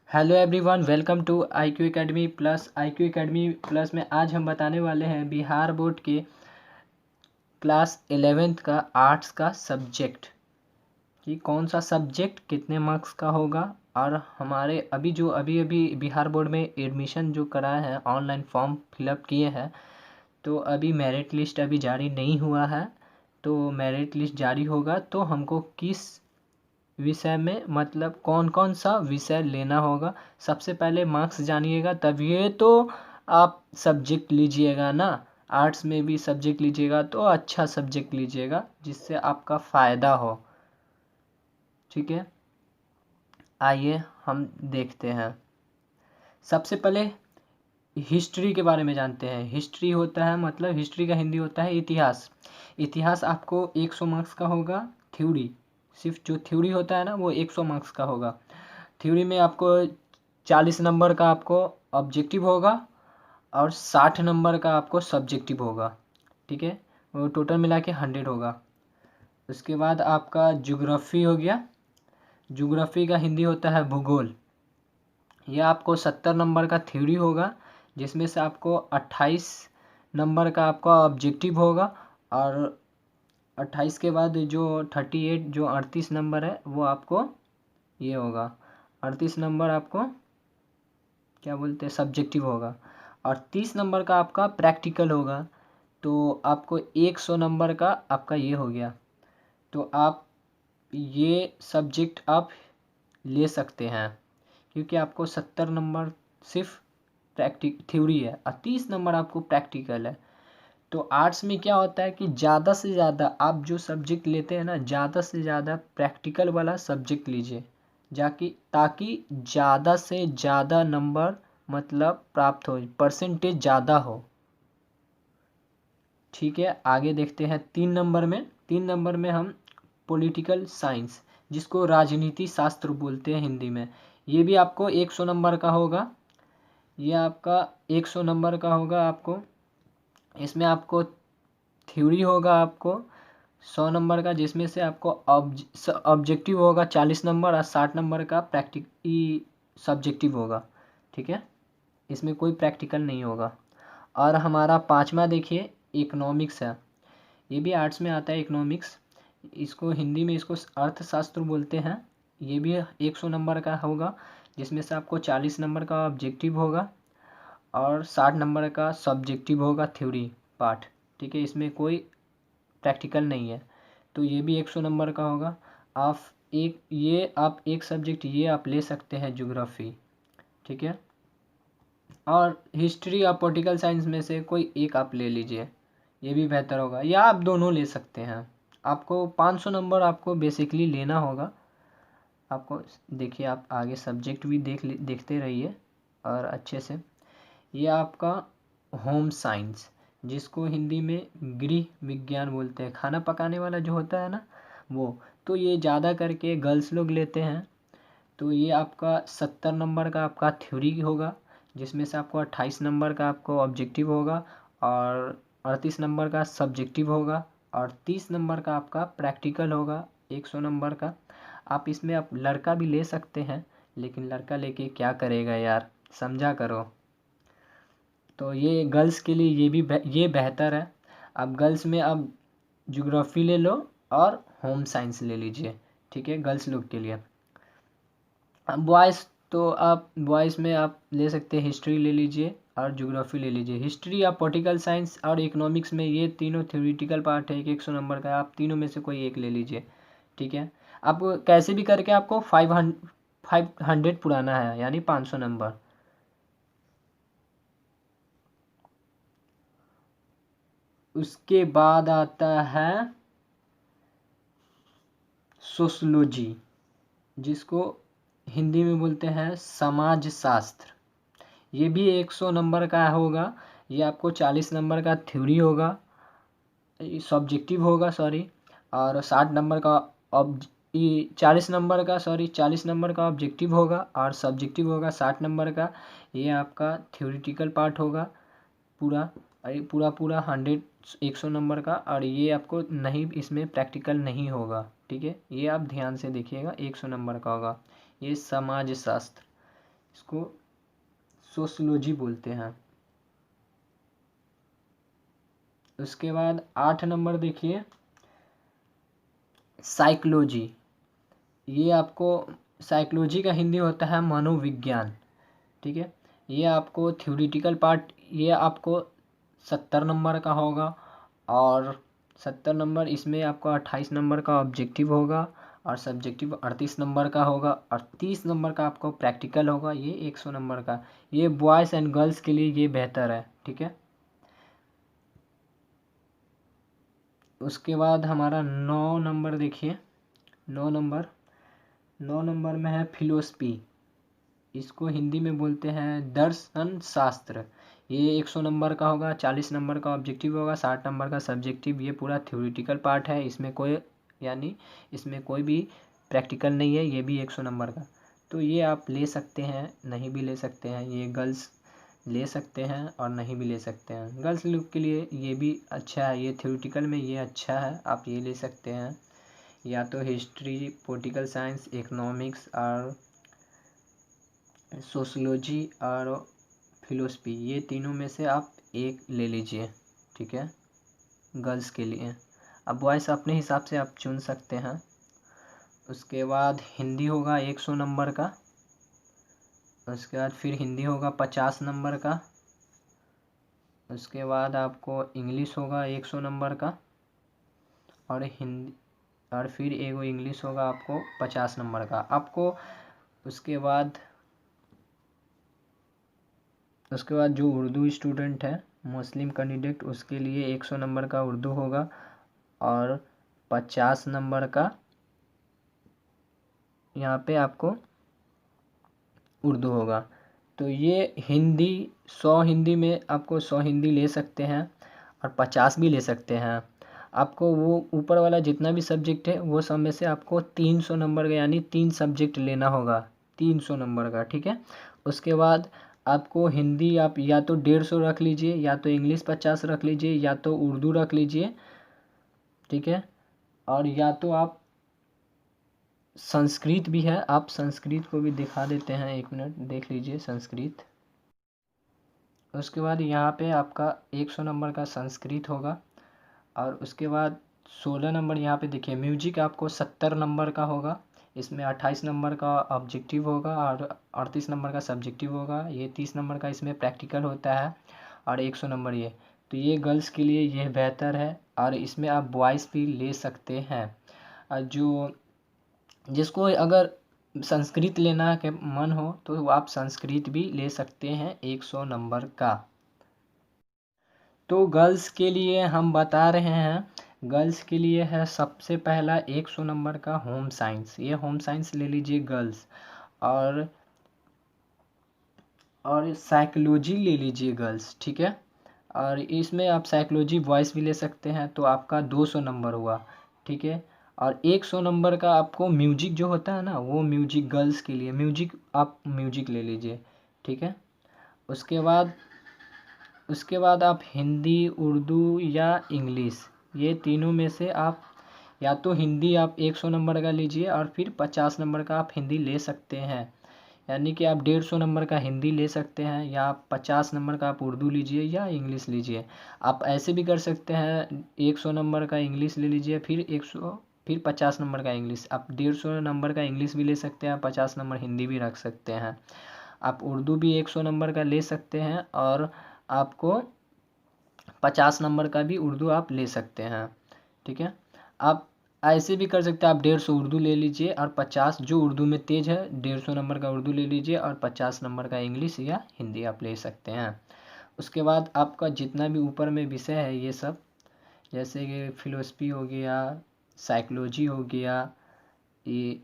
Hello everyone, welcome to IQ academy plus. IQ academy plus में आज हम बताने वाले हैं बिहार बोर्ड के क्लास 11th का आर्ट्स का सब्जेक्ट कि कौन सा सब्जेक्ट कितने मार्क्स का होगा। और हमारे अभी अभी बिहार बोर्ड में एडमिशन जो कराए हैं, ऑनलाइन फॉर्म फिलअप किए हैं, तो अभी मेरिट लिस्ट अभी जारी नहीं हुआ है। तो मेरिट लिस्ट जारी होगा तो हमको किस विषय में, मतलब कौन कौन सा विषय लेना होगा, सबसे पहले मार्क्स जानिएगा, तभी तो आप सब्जेक्ट लीजिएगा ना। आर्ट्स में भी सब्जेक्ट लीजिएगा तो अच्छा सब्जेक्ट लीजिएगा जिससे आपका फ़ायदा हो। ठीक है, आइए हम देखते हैं। सबसे पहले हिस्ट्री के बारे में जानते हैं। हिस्ट्री होता है, मतलब हिस्ट्री का हिंदी होता है इतिहास। इतिहास आपको 100 मार्क्स का होगा। थ्योरी, सिर्फ जो थ्योरी होता है ना, वो 100 मार्क्स का होगा। थ्योरी में आपको 40 नंबर का आपको ऑब्जेक्टिव होगा और 60 नंबर का आपको सब्जेक्टिव होगा। ठीक है, वो टोटल मिला के 100 होगा। उसके बाद आपका ज्योग्राफी हो गया। ज्योग्राफी का हिंदी होता है भूगोल। यह आपको 70 नंबर का थ्योरी होगा, जिसमें से आपको 28 नंबर का आपका ऑब्जेक्टिव होगा। और 28 के बाद जो 38 जो 38 नंबर है वो आपको ये होगा। 38 नंबर आपको क्या बोलते हैं, सब्जेक्टिव होगा। और 30 नंबर का आपका प्रैक्टिकल होगा। तो आपको 100 नंबर का आपका ये हो गया। तो आप ये सब्जेक्ट आप ले सकते हैं, क्योंकि आपको 70 नंबर सिर्फ थ्योरी है और 30 नंबर आपको प्रैक्टिकल है। तो आर्ट्स में क्या होता है कि ज़्यादा से ज़्यादा आप जो सब्जेक्ट लेते हैं ना, ज़्यादा से ज़्यादा प्रैक्टिकल वाला सब्जेक्ट लीजिए, जाकि ताकि ज़्यादा से ज़्यादा नंबर मतलब प्राप्त हो, परसेंटेज ज़्यादा हो। ठीक है, आगे देखते हैं। 3 नंबर में हम पॉलिटिकल साइंस, जिसको राजनीति शास्त्र बोलते हैं हिंदी में, ये भी आपको 100 नंबर का होगा। ये आपका 100 नंबर का होगा। आपको इसमें आपको थ्योरी होगा आपको 100 नंबर का, जिसमें से आपको ऑब्जेक्टिव होगा 40 नंबर और 60 नंबर का सब्जेक्टिव होगा। ठीक है, इसमें कोई प्रैक्टिकल नहीं होगा। और हमारा पांचवा देखिए, इकोनॉमिक्स है। ये भी आर्ट्स में आता है इकोनॉमिक्स। इसको हिंदी में इसको अर्थशास्त्र बोलते हैं। ये भी 100 नंबर का होगा, जिसमें से आपको 40 नंबर का ऑब्जेक्टिव होगा और 60 नंबर का सब्जेक्टिव होगा थ्योरी पार्ट। ठीक है, इसमें कोई प्रैक्टिकल नहीं है। तो ये भी 100 नंबर का होगा। आप एक सब्जेक्ट ये आप ले सकते हैं, ज्योग्राफी। ठीक है, और हिस्ट्री और पॉलिटिकल साइंस में से कोई एक आप ले लीजिए, ये भी बेहतर होगा, या आप दोनों ले सकते हैं। आपको 500 नंबर आपको बेसिकली लेना होगा। आपको देखिए, आप आगे सब्जेक्ट भी देखते रहिए और अच्छे से। ये आपका होम साइंस, जिसको हिंदी में गृह विज्ञान बोलते हैं, खाना पकाने वाला जो होता है ना वो। तो ये ज़्यादा करके गर्ल्स लोग लेते हैं। तो ये आपका 70 नंबर का आपका थ्योरी होगा, जिसमें से आपको 28 नंबर का आपको ऑब्जेक्टिव होगा और 38 नंबर का सब्जेक्टिव होगा और 30 नंबर का आपका प्रैक्टिकल होगा 100 नंबर का। आप इसमें आप लड़का भी ले सकते हैं, लेकिन लड़का लेके क्या करेगा यार, समझा करो। तो ये गर्ल्स के लिए ये बेहतर है। अब गर्ल्स में अब ज्योग्राफी ले लो और होम साइंस ले लीजिए। ठीक है, गर्ल्स लोग के लिए। अब बॉयज़, तो आप बॉयज़ में आप ले सकते हैं, हिस्ट्री ले लीजिए और ज्योग्राफी ले लीजिए। हिस्ट्री या पॉलिटिकल साइंस और इकोनॉमिक्स में ये तीनों थ्योरेटिकल पार्ट है, 100 नंबर का। आप तीनों में से कोई एक ले लीजिए। ठीक है, आपको कैसे भी करके आपको 500 पुराना है, यानी 500 नंबर। उसके बाद आता है सोशलॉजी, जिसको हिंदी में बोलते हैं समाज शास्त्र। ये भी 100 नंबर का होगा। ये आपको 40 नंबर का थ्योरी होगा, सब्जेक्टिव होगा सॉरी, और 60 नंबर का ऑब 40 नंबर का ऑब्जेक्टिव होगा और सब्जेक्टिव होगा 60 नंबर का। ये आपका थ्योरेटिकल पार्ट होगा पूरा। अरे पूरा 100 नंबर का। और ये आपको नहीं, इसमें प्रैक्टिकल नहीं होगा। ठीक है, ये आप ध्यान से देखिएगा, 100 नंबर का होगा। ये समाज शास्त्र, इसको सोशियोलॉजी बोलते हैं। उसके बाद 8 नंबर देखिए साइकोलॉजी। ये आपको साइकोलॉजी का हिंदी होता है मनोविज्ञान, ठीक है। ये आपको थ्योरेटिकल पार्ट, ये आपको 70 नंबर का होगा, और 70 नंबर इसमें आपका 28 नंबर का ऑब्जेक्टिव होगा, और सब्जेक्टिव 38 नंबर का होगा, और 30 नंबर का आपको प्रैक्टिकल होगा, ये 100 नंबर का। ये बॉयज़ एंड गर्ल्स के लिए ये बेहतर है, ठीक है। उसके बाद हमारा 9 नंबर देखिए, 9 नंबर में है फिलोसफी। इसको हिंदी में बोलते हैं दर्शन शास्त्र। ये 100 नंबर का होगा, 40 नंबर का ऑब्जेक्टिव होगा, 60 नंबर का सब्जेक्टिव। ये पूरा थ्योरेटिकल पार्ट है, इसमें कोई यानी इसमें कोई भी प्रैक्टिकल नहीं है। ये भी 100 नंबर का। तो ये आप ले सकते हैं, नहीं भी ले सकते हैं। ये गर्ल्स ले सकते हैं और नहीं भी ले सकते हैं। गर्ल्स लोग के लिए ये भी अच्छा है, ये थ्योरेटिकल में ये अच्छा है, आप ये ले सकते हैं। या तो हिस्ट्री, पॉलिटिकल साइंस, इकोनॉमिक्स और सोशियोलॉजी और फिलोसफी, ये तीनों में से आप एक ले लीजिए, ठीक है, गर्ल्स के लिए। अब बॉयज़ अपने हिसाब से आप चुन सकते हैं। उसके बाद हिंदी होगा 100 नंबर का। उसके बाद फिर हिंदी होगा 50 नंबर का। उसके बाद आपको इंग्लिश होगा 100 नंबर का, और हिंदी, और फिर एगो इंग्लिश होगा आपको 50 नंबर का आपको। उसके बाद जो उर्दू स्टूडेंट है, मुस्लिम कैंडिडेट, उसके लिए 100 नंबर का उर्दू होगा, और 50 नंबर का यहाँ पे आपको उर्दू होगा। तो ये हिंदी 100 हिंदी में आपको 100 हिंदी ले सकते हैं, और 50 भी ले सकते हैं। आपको वो ऊपर वाला जितना भी सब्जेक्ट है वो सब में से आपको 300 नंबर का, यानी 3 सब्जेक्ट लेना होगा 300 नंबर का, ठीक है। उसके बाद आपको हिंदी आप या तो 150 रख लीजिए, या तो इंग्लिश 50 रख लीजिए, या तो उर्दू रख लीजिए, ठीक है। और या तो आप संस्कृत भी है, आप संस्कृत को भी दिखा देते हैं, 1 मिनट देख लीजिए संस्कृत। उसके बाद यहाँ पे आपका 100 नंबर का संस्कृत होगा, और उसके बाद 16 नंबर यहाँ पे देखिए म्यूजिक आपको 70 नंबर का होगा। इसमें 28 नंबर का ऑब्जेक्टिव होगा, और 38 नंबर का सब्जेक्टिव होगा। ये 30 नंबर का इसमें प्रैक्टिकल होता है, और 100 नंबर ये। तो ये गर्ल्स के लिए ये बेहतर है, और इसमें आप बॉयज़ भी ले सकते हैं। जो जिसको अगर संस्कृत लेना के मन हो तो आप संस्कृत भी ले सकते हैं 100 नंबर का। तो गर्ल्स के लिए हम बता रहे हैं, गर्ल्स के लिए है सबसे पहला 100 नंबर का होम साइंस। ये होम साइंस ले लीजिए गर्ल्स, और साइकोलॉजी ले लीजिए गर्ल्स, ठीक है। और इसमें आप साइकोलॉजी बॉयज़ भी ले सकते हैं, तो आपका 200 नंबर हुआ, ठीक है। और 100 नंबर का आपको म्यूजिक जो होता है ना, वो म्यूजिक गर्ल्स के लिए, म्यूजिक आप म्यूजिक ले लीजिए, ठीक है। उसके बाद आप हिंदी, उर्दू या इंग्लिश, ये तीनों में से आप या तो हिंदी आप 100 नंबर का लीजिए, और फिर 50 नंबर का आप हिंदी ले सकते हैं। यानी कि आप 150 नंबर का हिंदी ले सकते हैं, या आप 50 नंबर का आप उर्दू लीजिए या इंग्लिश लीजिए। आप ऐसे भी कर सकते हैं, 100 नंबर का इंग्लिश ले लीजिए, फिर 50 नंबर का इंग्लिश। आप 150 नंबर का इंग्लिश भी ले सकते हैं, 50 नंबर हिंदी भी रख सकते हैं। आप उर्दू भी 100 नंबर का ले सकते हैं, और आपको 50 नंबर का भी उर्दू आप ले सकते हैं, ठीक है। आप ऐसे भी कर सकते हैं, आप 150 उर्दू ले लीजिए, और 50 जो उर्दू में तेज है 150 नंबर का उर्दू ले लीजिए, और 50 नंबर का इंग्लिश या हिंदी आप ले सकते हैं। उसके बाद आपका जितना भी ऊपर में विषय है ये सब, जैसे कि फिलोसफी हो गया, साइकोलॉजी हो गया, ये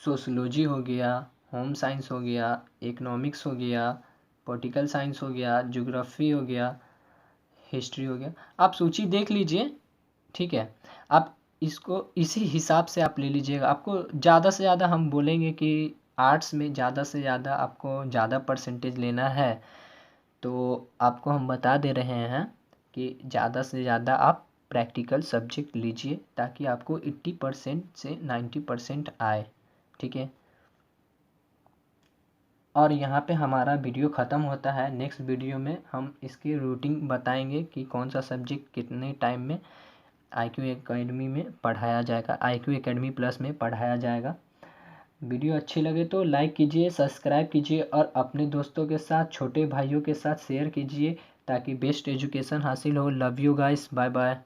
सोशलॉजी हो गया, होम साइंस हो गया, इकोनॉमिक्स हो गया, पॉलिटिकल साइंस हो गया, ज्योग्राफी हो गया, हिस्ट्री हो गया, आप सूची देख लीजिए, ठीक है। आप इसको इसी हिसाब से आप ले लीजिएगा। आपको ज़्यादा से ज़्यादा हम बोलेंगे कि आर्ट्स में ज़्यादा से ज़्यादा आपको ज़्यादा परसेंटेज लेना है, तो आपको हम बता दे रहे हैं कि ज़्यादा से ज़्यादा आप प्रैक्टिकल सब्जेक्ट लीजिए, ताकि आपको 80% से 90% आए, ठीक है। और यहाँ पे हमारा वीडियो ख़त्म होता है। नेक्स्ट वीडियो में हम इसकी रूटीन बताएंगे कि कौन सा सब्जेक्ट कितने टाइम में IQ एकेडमी में पढ़ाया जाएगा, IQ एकेडमी प्लस में पढ़ाया जाएगा। वीडियो अच्छी लगे तो लाइक कीजिए, सब्सक्राइब कीजिए और अपने दोस्तों के साथ, छोटे भाइयों के साथ शेयर कीजिए ताकि बेस्ट एजुकेशन हासिल हो। Love you guys, bye bye.